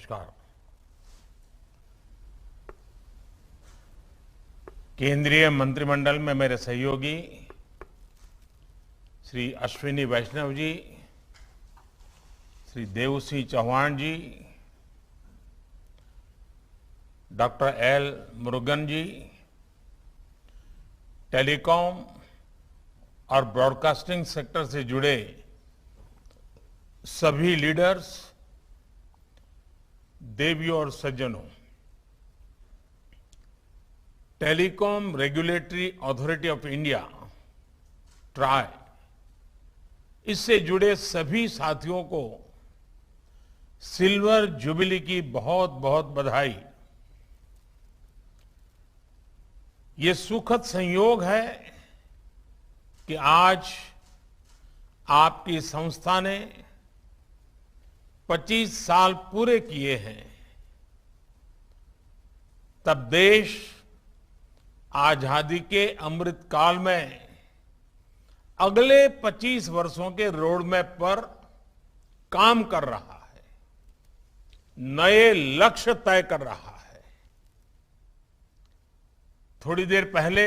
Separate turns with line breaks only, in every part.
नमस्कार। केंद्रीय मंत्रिमंडल में मेरे सहयोगी श्री अश्विनी वैष्णव जी, श्री देवसिंह चौहान जी, डॉक्टर एल मुरुगन जी, टेलीकॉम और ब्रॉडकास्टिंग सेक्टर से जुड़े सभी लीडर्स, देवियों और सज्जनों, telecom regulatory authority of India try, इससे जुड़े सभी साथियों को सिल्वर जुबली की बहुत बहुत बधाई। ये सुखद संयोग है कि आज आपकी संस्था ने 25 साल पूरे किए हैं। तब देश आजादी के अमृत काल में अगले 25 वर्षों के रोडमैप पर काम कर रहा है, नए लक्ष्य तय कर रहा है। थोड़ी देर पहले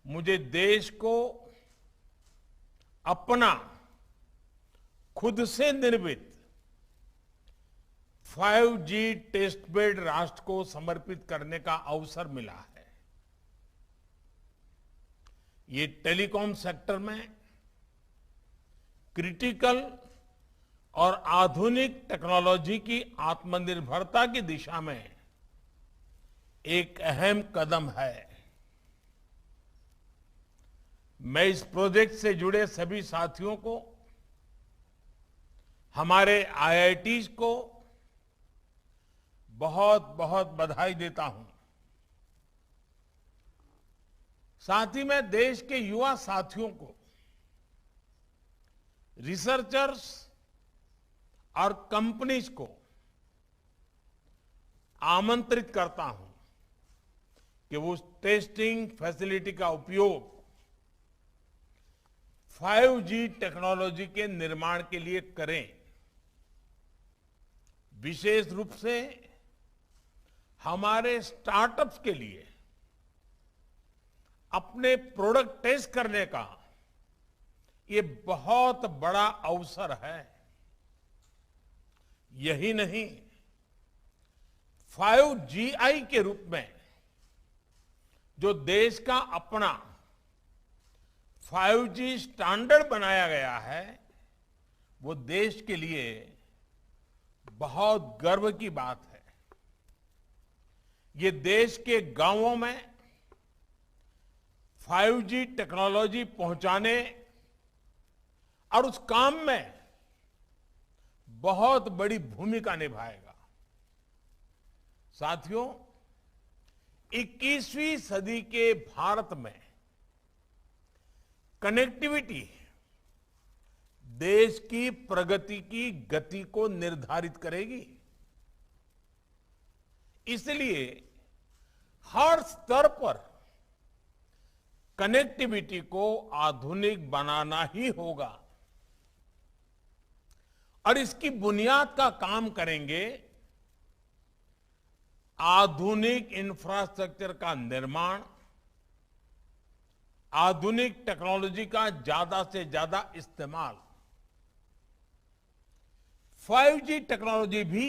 मुझे देश को अपना खुद से निर्मित 5G टेस्ट बेड राष्ट्र को समर्पित करने का अवसर मिला है। ये टेलीकॉम सेक्टर में क्रिटिकल और आधुनिक टेक्नोलॉजी की आत्मनिर्भरता की दिशा में एक अहम कदम है। मैं इस प्रोजेक्ट से जुड़े सभी साथियों को, हमारे IITs को बहुत बहुत बधाई देता हूं। साथ ही मैं देश के युवा साथियों को, रिसर्चर्स और कंपनीज को आमंत्रित करता हूं कि वो उस टेस्टिंग फैसिलिटी का उपयोग 5G टेक्नोलॉजी के निर्माण के लिए करें। विशेष रूप से हमारे स्टार्टअप्स के लिए अपने प्रोडक्ट टेस्ट करने का ये बहुत बड़ा अवसर है। यही नहीं, 5GI के रूप में जो देश का अपना 5G स्टैंडर्ड बनाया गया है, वो देश के लिए बहुत गर्व की बात है। ये देश के गांवों में 5G टेक्नोलॉजी पहुंचाने और उस काम में बहुत बड़ी भूमिका निभाएगा। साथियों, 21वीं सदी के भारत में कनेक्टिविटी देश की प्रगति की गति को निर्धारित करेगी। इसलिए हर स्तर पर कनेक्टिविटी को आधुनिक बनाना ही होगा और इसकी बुनियाद का काम करेंगे आधुनिक इंफ्रास्ट्रक्चर का निर्माण, आधुनिक टेक्नोलॉजी का ज्यादा से ज्यादा इस्तेमाल। 5G टेक्नोलॉजी भी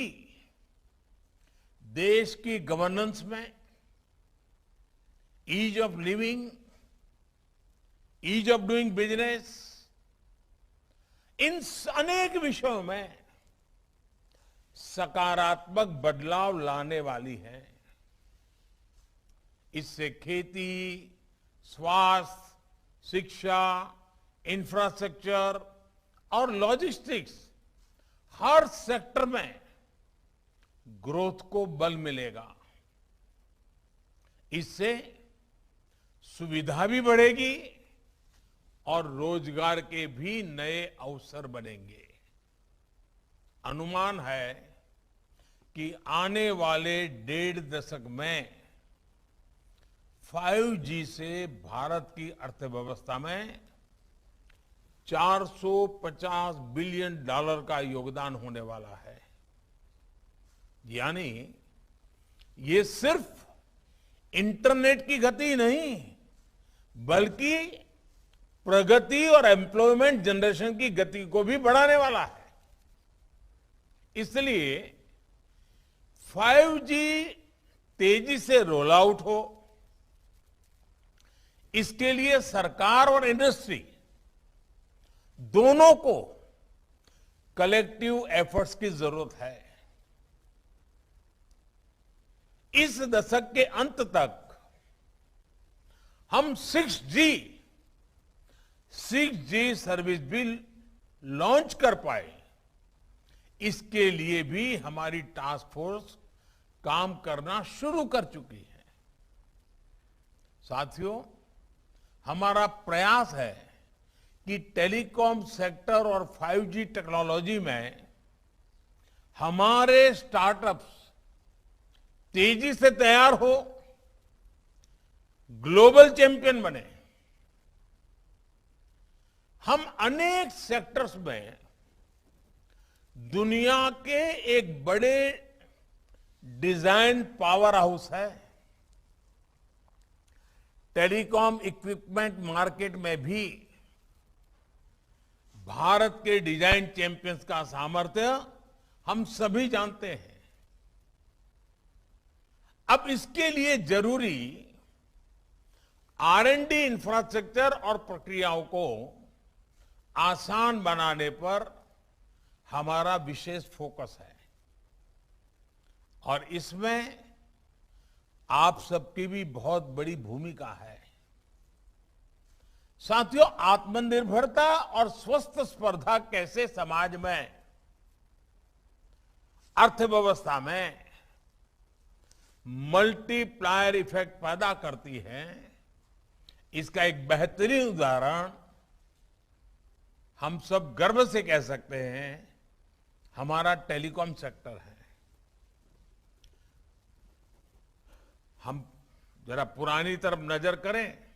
देश की गवर्नेंस में, ease of living, ease of doing business, इन अनेक विषयों में सकारात्मक बदलाव लाने वाली है। इससे खेती, स्वास्थ्य, शिक्षा, इंफ्रास्ट्रक्चर और लॉजिस्टिक्स, हर सेक्टर में ग्रोथ को बल मिलेगा। इससे सुविधा भी बढ़ेगी और रोजगार के भी नए अवसर बनेंगे। अनुमान है कि आने वाले 1.5 दशक में 5G से भारत की अर्थव्यवस्था में $450 बिलियन का योगदान होने वाला है। यानी ये सिर्फ इंटरनेट की गति नहीं, बल्कि प्रगति और एम्प्लॉयमेंट जनरेशन की गति को भी बढ़ाने वाला है। इसलिए 5G तेजी से रोल आउट हो, इसके लिए सरकार और इंडस्ट्री दोनों को कलेक्टिव एफर्ट्स की जरूरत है। इस दशक के अंत तक हम 6G सर्विस भी लॉन्च कर पाए, इसके लिए भी हमारी टास्क फोर्स काम करना शुरू कर चुकी है। साथियों, हमारा प्रयास है कि टेलीकॉम सेक्टर और 5G टेक्नोलॉजी में हमारे स्टार्टअप्स तेजी से तैयार हो, ग्लोबल चैंपियन बने। हम अनेक सेक्टर्स में दुनिया के एक बड़े डिजाइन पावर हाउस है। टेलीकॉम इक्विपमेंट मार्केट में भी भारत के डिजाइन चैंपियंस का सामर्थ्य हम सभी जानते हैं। अब इसके लिए जरूरी R&D इंफ्रास्ट्रक्चर और प्रक्रियाओं को आसान बनाने पर हमारा विशेष फोकस है और इसमें आप सबकी भी बहुत बड़ी भूमिका है। साथियों, आत्मनिर्भरता और स्वस्थ स्पर्धा कैसे समाज में, अर्थव्यवस्था में मल्टीप्लायर इफेक्ट पैदा करती है, इसका एक बेहतरीन उदाहरण हम सब गर्व से कह सकते हैं, हमारा टेलीकॉम सेक्टर है। हम जरा पुरानी तरफ नजर करें,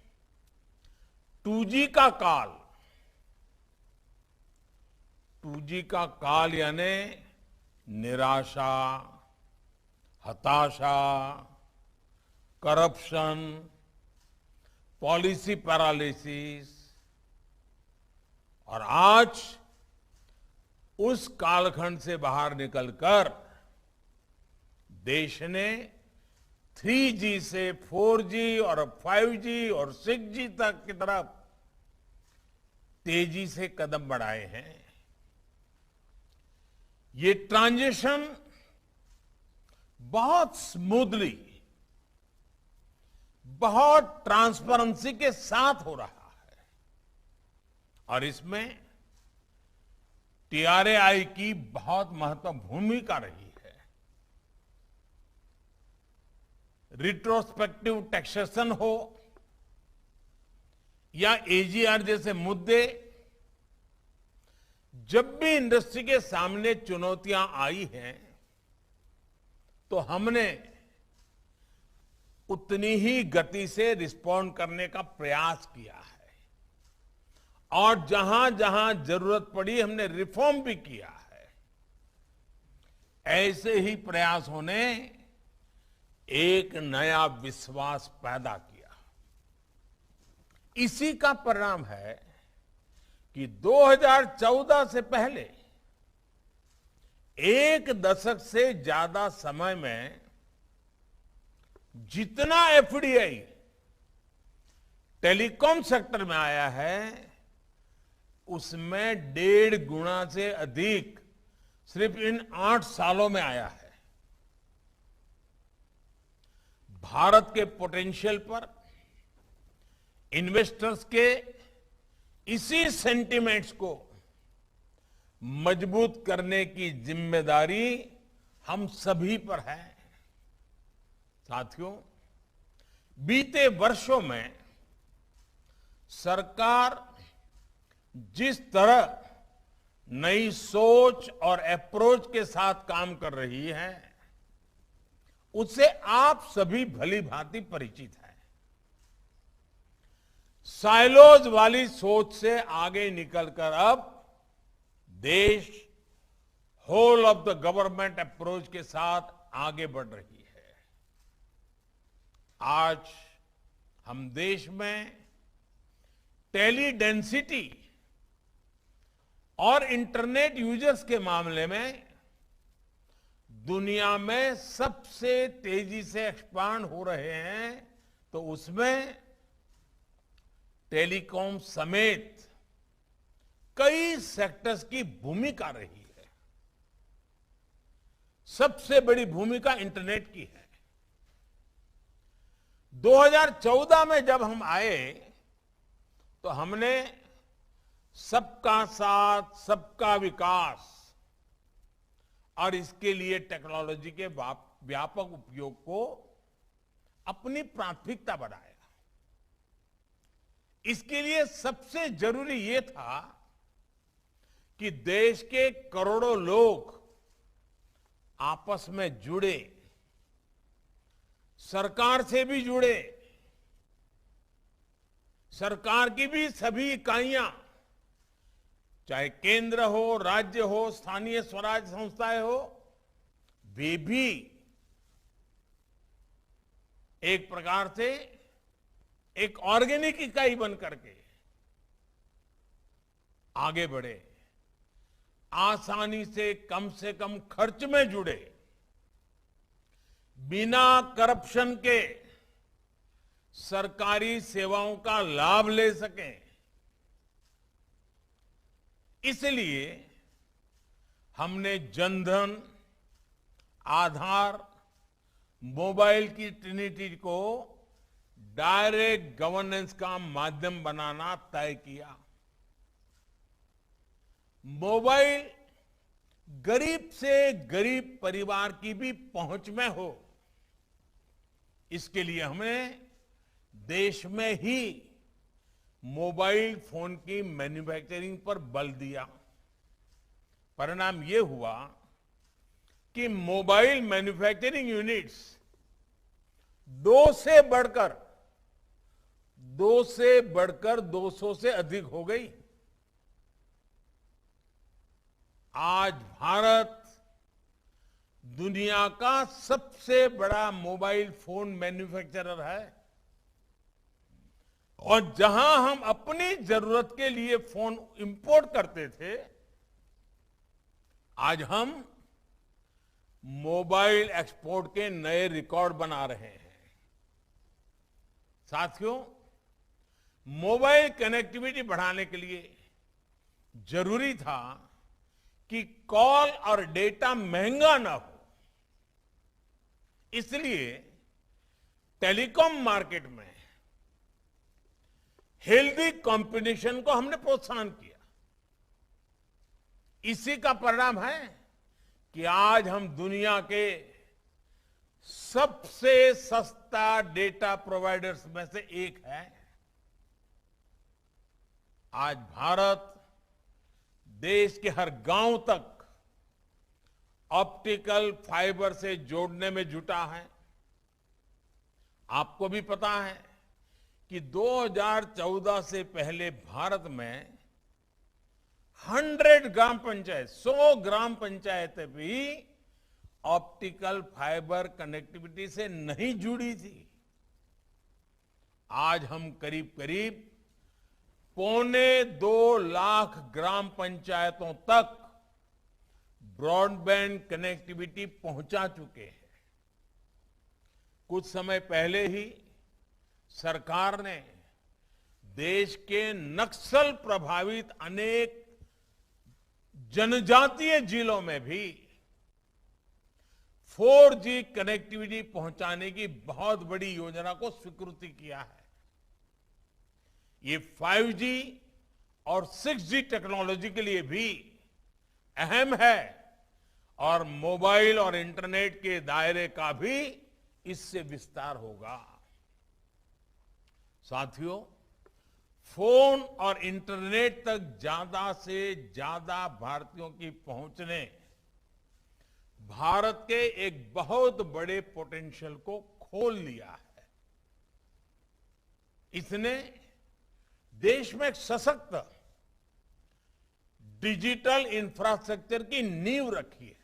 2G का काल, 2G का काल यानी निराशा, हताशा, करप्शन, पॉलिसी पैरालिसिस, और आज उस कालखंड से बाहर निकलकर देश ने 3G से 4G और 5G और 6G तक की तरफ तेजी से कदम बढ़ाए हैं। ये ट्रांजिशन बहुत स्मूथली, बहुत ट्रांसपेरेंसी के साथ हो रहा है और इसमें TRAI की बहुत महत्वपूर्ण भूमिका रही है। रिट्रोस्पेक्टिव टैक्सेशन हो या AGR जैसे मुद्दे, जब भी इंडस्ट्री के सामने चुनौतियां आई हैं, तो हमने उतनी ही गति से रिस्पॉन्ड करने का प्रयास किया है और जहां जहां जरूरत पड़ी हमने रिफॉर्म भी किया है। ऐसे ही प्रयासों ने एक नया विश्वास पैदा किया। इसी का परिणाम है कि 2014 से पहले एक दशक से ज्यादा समय में जितना FDI टेलीकॉम सेक्टर में आया है, उसमें 1.5 गुना से अधिक सिर्फ इन 8 सालों में आया है। भारत के पोटेंशियल पर इन्वेस्टर्स के इसी सेंटिमेंट्स को मजबूत करने की जिम्मेदारी हम सभी पर है। साथियों, बीते वर्षों में सरकार जिस तरह नई सोच और अप्रोच के साथ काम कर रही है, उससे आप सभी भली भांति परिचित हैं। साइलोज वाली सोच से आगे निकलकर अब देश whole of the government approach के साथ आगे बढ़ रही है। आज हम देश में टेली डेंसिटी और इंटरनेट यूजर्स के मामले में दुनिया में सबसे तेजी से एक्सपांड हो रहे हैं, तो उसमें टेलीकॉम समेत कई सेक्टर्स की भूमिका रही है। सबसे बड़ी भूमिका इंटरनेट की है। 2014 में जब हम आए तो हमने सबका साथ, सबका विकास और इसके लिए टेक्नोलॉजी के व्यापक उपयोग को अपनी प्राथमिकता बनाया। इसके लिए सबसे जरूरी यह था कि देश के करोड़ों लोग आपस में जुड़े, सरकार से भी जुड़े, सरकार की भी सभी इकाइयां, चाहे केंद्र हो, राज्य हो, स्थानीय स्वराज संस्थाएं हो, वे भी एक प्रकार से एक ऑर्गेनिक इकाई बन करके आगे बढ़े, आसानी से कम खर्च में जुड़े, बिना करप्शन के सरकारी सेवाओं का लाभ ले सकें। इसलिए हमने जनधन, आधार, मोबाइल की ट्रिनिटी को डायरेक्ट गवर्नेंस का माध्यम बनाना तय किया। मोबाइल गरीब से गरीब परिवार की भी पहुंच में हो, इसके लिए हमने देश में ही मोबाइल फोन की मैन्युफैक्चरिंग पर बल दिया। परिणाम यह हुआ कि मोबाइल मैन्युफैक्चरिंग यूनिट्स 2 से बढ़कर 200 से अधिक हो गई। आज भारत दुनिया का सबसे बड़ा मोबाइल फोन मैन्युफैक्चरर है, और जहां हम अपनी जरूरत के लिए फोन इंपोर्ट करते थे, आज हम मोबाइल एक्सपोर्ट के नए रिकॉर्ड बना रहे हैं। साथियों, मोबाइल कनेक्टिविटी बढ़ाने के लिए जरूरी था कि कॉल और डेटा महंगा ना हो। इसलिए टेलीकॉम मार्केट में हेल्दी कंपटीशन को हमने प्रोत्साहन किया। इसी का परिणाम है कि आज हम दुनिया के सबसे सस्ता डेटा प्रोवाइडर्स में से एक है। आज भारत देश के हर गांव तक ऑप्टिकल फाइबर से जोड़ने में जुटा है। आपको भी पता है कि 2014 से पहले भारत में 100 ग्राम पंचायत, 100 ग्राम पंचायतें भी ऑप्टिकल फाइबर कनेक्टिविटी से नहीं जुड़ी थी। आज हम करीब करीब 2.25 लाख ग्राम पंचायतों तक ब्रॉडबैंड कनेक्टिविटी पहुंचा चुके हैं। कुछ समय पहले ही सरकार ने देश के नक्सल प्रभावित अनेक जनजातीय जिलों में भी 4G कनेक्टिविटी पहुंचाने की बहुत बड़ी योजना को स्वीकृति किया है। ये 5G और 6G टेक्नोलॉजी के लिए भी अहम है, और मोबाइल और इंटरनेट के दायरे का भी इससे विस्तार होगा। साथियों, फोन और इंटरनेट तक ज्यादा से ज्यादा भारतीयों की पहुंच ने भारत के एक बहुत बड़े पोटेंशियल को खोल लिया है। इसने देश में एक सशक्त डिजिटल इंफ्रास्ट्रक्चर की नींव रखी है।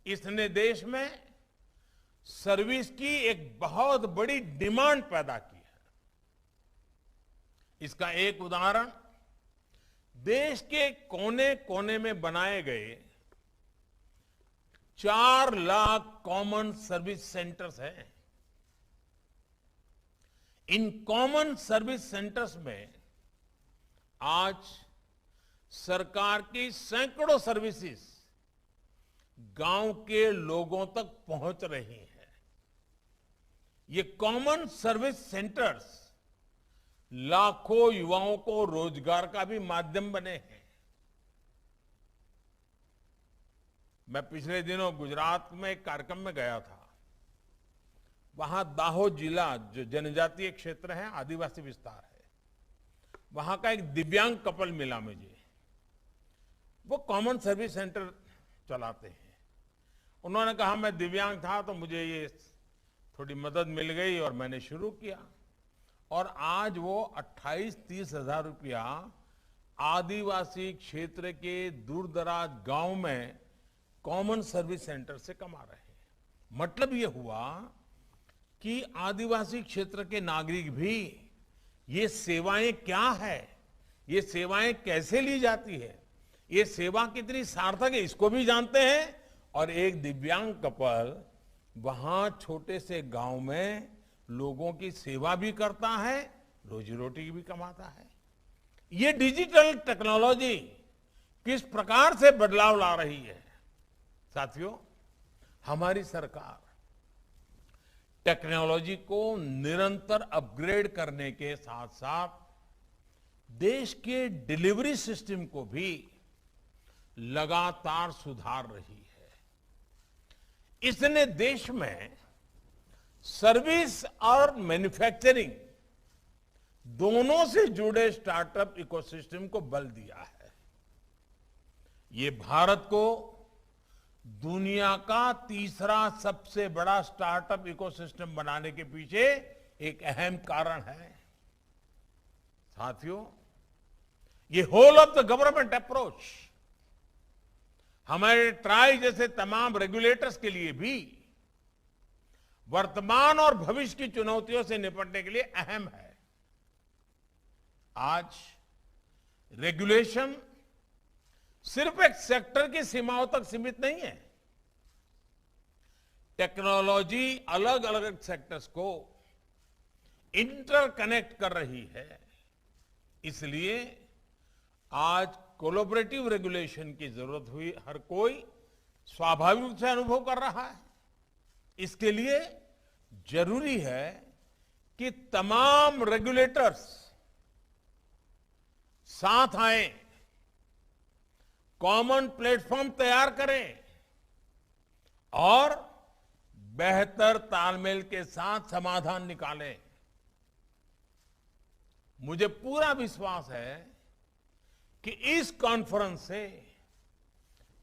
इसने देश में सर्विस की एक बहुत बड़ी डिमांड पैदा की है। इसका एक उदाहरण देश के कोने कोने में बनाए गए 4 लाख कॉमन सर्विस सेंटर्स हैं। इन कॉमन सर्विस सेंटर्स में आज सरकार की सैकड़ों सर्विसेज गांव के लोगों तक पहुंच रही हैं। ये कॉमन सर्विस सेंटर्स लाखों युवाओं को रोजगार का भी माध्यम बने हैं। मैं पिछले दिनों गुजरात में एक कार्यक्रम में गया था। वहां दाहोद जिला जो जनजातीय क्षेत्र है, आदिवासी विस्तार है, वहां का एक दिव्यांग कपल मिला मुझे। वो कॉमन सर्विस सेंटर चलाते हैं। उन्होंने कहा मैं दिव्यांग था तो मुझे ये थोड़ी मदद मिल गई और मैंने शुरू किया, और आज वो 28-30 हजार रुपया आदिवासी क्षेत्र के दूरदराज गांव में कॉमन सर्विस सेंटर से कमा रहे हैं। मतलब ये हुआ कि आदिवासी क्षेत्र के नागरिक भी ये सेवाएं क्या है, ये सेवाएं कैसे ली जाती है, ये सेवा कितनी सार्थक है, इसको भी जानते हैं। और एक दिव्यांग कपल वहां छोटे से गांव में लोगों की सेवा भी करता है, रोजी रोटी भी कमाता है। ये डिजिटल टेक्नोलॉजी किस प्रकार से बदलाव ला रही है। साथियों, हमारी सरकार टेक्नोलॉजी को निरंतर अपग्रेड करने के साथ साथ देश के डिलीवरी सिस्टम को भी लगातार सुधार रही है। इसने देश में सर्विस और मैन्युफैक्चरिंग दोनों से जुड़े स्टार्टअप इकोसिस्टम को बल दिया है। ये भारत को दुनिया का तीसरा सबसे बड़ा स्टार्टअप इकोसिस्टम बनाने के पीछे एक अहम कारण है। साथियों, ये whole of the government approach हमारे ट्राई जैसे तमाम रेगुलेटर्स के लिए भी वर्तमान और भविष्य की चुनौतियों से निपटने के लिए अहम है। आज रेगुलेशन सिर्फ एक सेक्टर की सीमाओं तक सीमित नहीं है। टेक्नोलॉजी अलग अलग सेक्टर्स को इंटरकनेक्ट कर रही है। इसलिए आज कोलैबोरेटिव रेगुलेशन की जरूरत हुई हर कोई स्वाभाविक रूप से अनुभव कर रहा है। इसके लिए जरूरी है कि तमाम रेगुलेटर्स साथ आए, कॉमन प्लेटफॉर्म तैयार करें और बेहतर तालमेल के साथ समाधान निकालें। मुझे पूरा विश्वास है कि इस कॉन्फ्रेंस से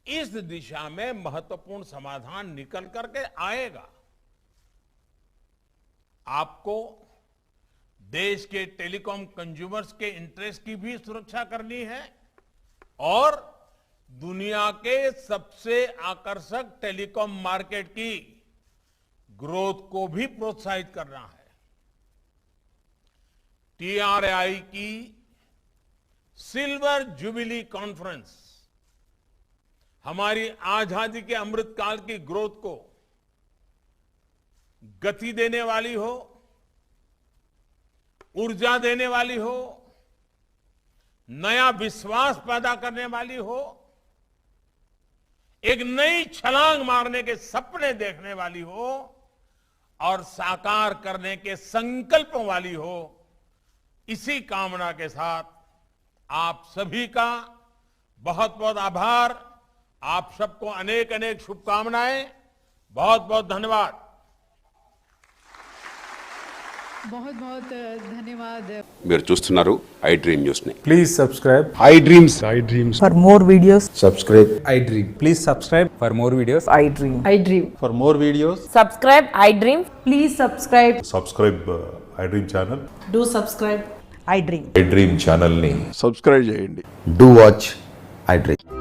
इस दिशा में महत्वपूर्ण समाधान निकल करके आएगा। आपको देश के टेलीकॉम कंज्यूमर्स के इंटरेस्ट की भी सुरक्षा करनी है और दुनिया के सबसे आकर्षक टेलीकॉम मार्केट की ग्रोथ को भी प्रोत्साहित करना है। टीआरआई की सिल्वर जुबिली कॉन्फ्रेंस हमारी आजादी के अमृतकाल की ग्रोथ को गति देने वाली हो, ऊर्जा देने वाली हो, नया विश्वास पैदा करने वाली हो, एक नई छलांग मारने के सपने देखने वाली हो और साकार करने के संकल्पों वाली हो। इसी कामना के साथ आप सभी का बहुत बहुत आभार। आप सबको अनेक अनेक शुभकामनाएं। बहुत बहुत धन्यवाद।
बहुत बहुत धन्यवाद।
మీరు చూస్తున్నారు ఐ డ్రీమ్ న్యూస్ ని.
Please subscribe
I dreams
For more videos,
subscribe I Dream.
please subscribe for more videos.
I dream. I dream.
For more videos
Subscribe, I dream.
Please subscribe.
Subscribe I dream channel.
Do subscribe. I dream.
I dream ఛానల్ని
subscribe చేయండి.
Do watch I Dream.